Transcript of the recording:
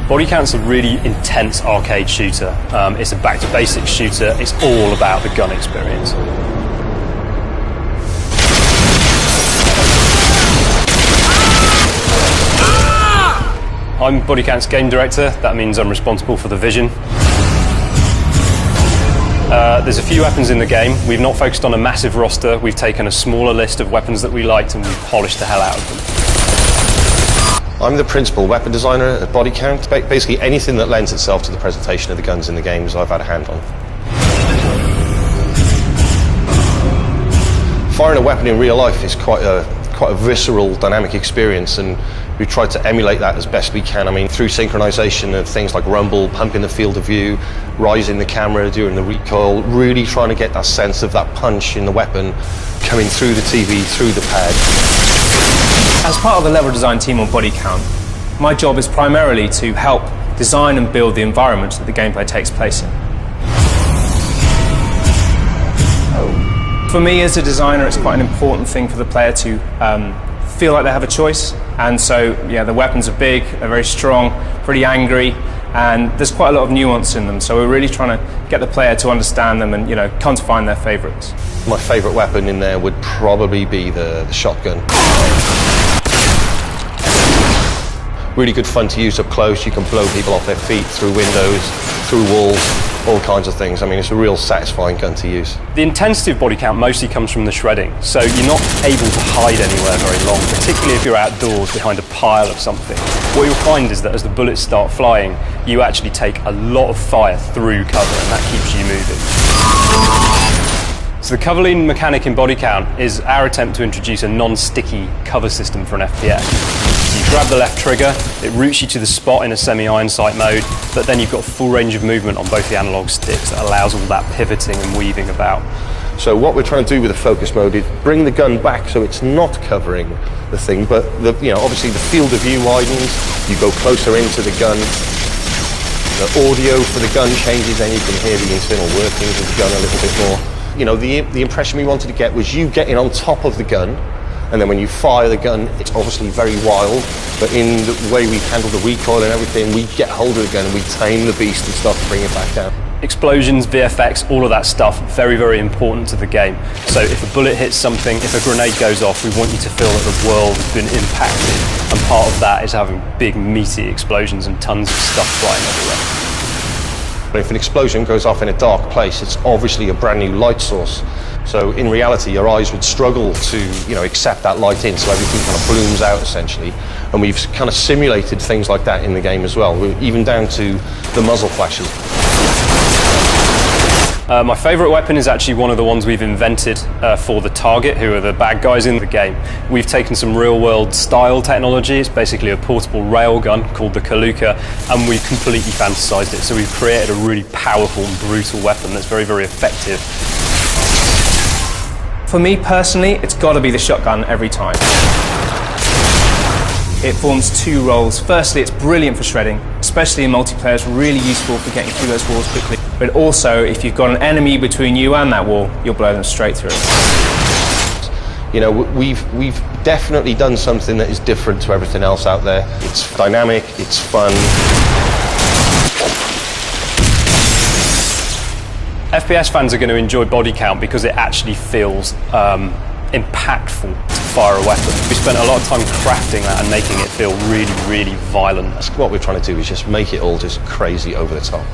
Bodycount's a really intense arcade shooter. It's a back-to-basics shooter. It's all about the gun experience. I'm Bodycount's game director. That means I'm responsible for the vision. There's a few weapons in the game. We've not focused on a massive roster. We've taken a smaller list of weapons that we liked and we've polished the hell out of them. I'm the principal weapon designer at Bodycount. Basically anything that lends itself to the presentation of the guns in the games I've had a hand on. Firing a weapon in real life is quite a visceral, dynamic experience, and we've tried to emulate that as best we can. I mean, through synchronization of things like rumble, pumping the field of view, rising the camera during the recoil, really trying to get that sense of that punch in the weapon coming through the TV, through the pad. As part of the level design team on Bodycount, my job is primarily to help design and build the environment that the gameplay takes place in. For me as a designer, it's quite an important thing for the player to feel like they have a choice. And so, yeah, the weapons are big, they're very strong, pretty angry, and there's quite a lot of nuance in them. So we're really trying to get the player to understand them and, come to find their favourites. My favourite weapon in there would probably be the shotgun. Really good fun to use up close. You can blow people off their feet, through windows, through walls, all kinds of things. I mean, it's a real satisfying gun to use. The intensity of Bodycount mostly comes from the shredding, so you're not able to hide anywhere very long, particularly if you're outdoors behind a pile of something. What you'll find is that as the bullets start flying, you actually take a lot of fire through cover, and that keeps you moving. So the cover lean mechanic in Bodycount is our attempt to introduce a non-sticky cover system for an FPS. So you grab the left trigger, it routes you to the spot in a semi-iron sight mode, but then you've got full range of movement on both the analog sticks that allows all that pivoting and weaving about. So what we're trying to do with the focus mode is bring the gun back so it's not covering the thing, but obviously the field of view widens, you go closer into the gun, the audio for the gun changes, then you can hear the internal workings of the gun a little bit more. The impression we wanted to get was you getting on top of the gun, and then when you fire the gun, it's obviously very wild, but in the way we handle the recoil and everything, we get hold of the gun and we tame the beast and start to bring it back down. Explosions, VFX, all of that stuff, very, very important to the game. So if a bullet hits something, if a grenade goes off, we want you to feel that the world has been impacted, and part of that is having big, meaty explosions and tons of stuff flying everywhere. But if an explosion goes off in a dark place, it's obviously a brand new light source. So in reality, your eyes would struggle to, accept that light in, so everything kind of blooms out essentially. And we've kind of simulated things like that in the game as well, even down to the muzzle flashes. My favourite weapon is actually one of the ones we've invented for the target, who are the bad guys in the game. We've taken some real-world style technology. It's basically a portable railgun called the Kaluka, and we've completely fantasised it. So we've created a really powerful and brutal weapon that's very, very effective. For me personally, it's got to be the shotgun every time. It forms two roles. Firstly, it's brilliant for shredding, especially in multiplayer. It's really useful for getting through those walls quickly. But also, if you've got an enemy between you and that wall, you'll blow them straight through. We've definitely done something that is different to everything else out there. It's dynamic, it's fun. FPS fans are going to enjoy Bodycount because it actually feels impactful to fire a weapon. We spent a lot of time crafting that and making it feel really, really violent. What we're trying to do is just make it all just crazy over the top.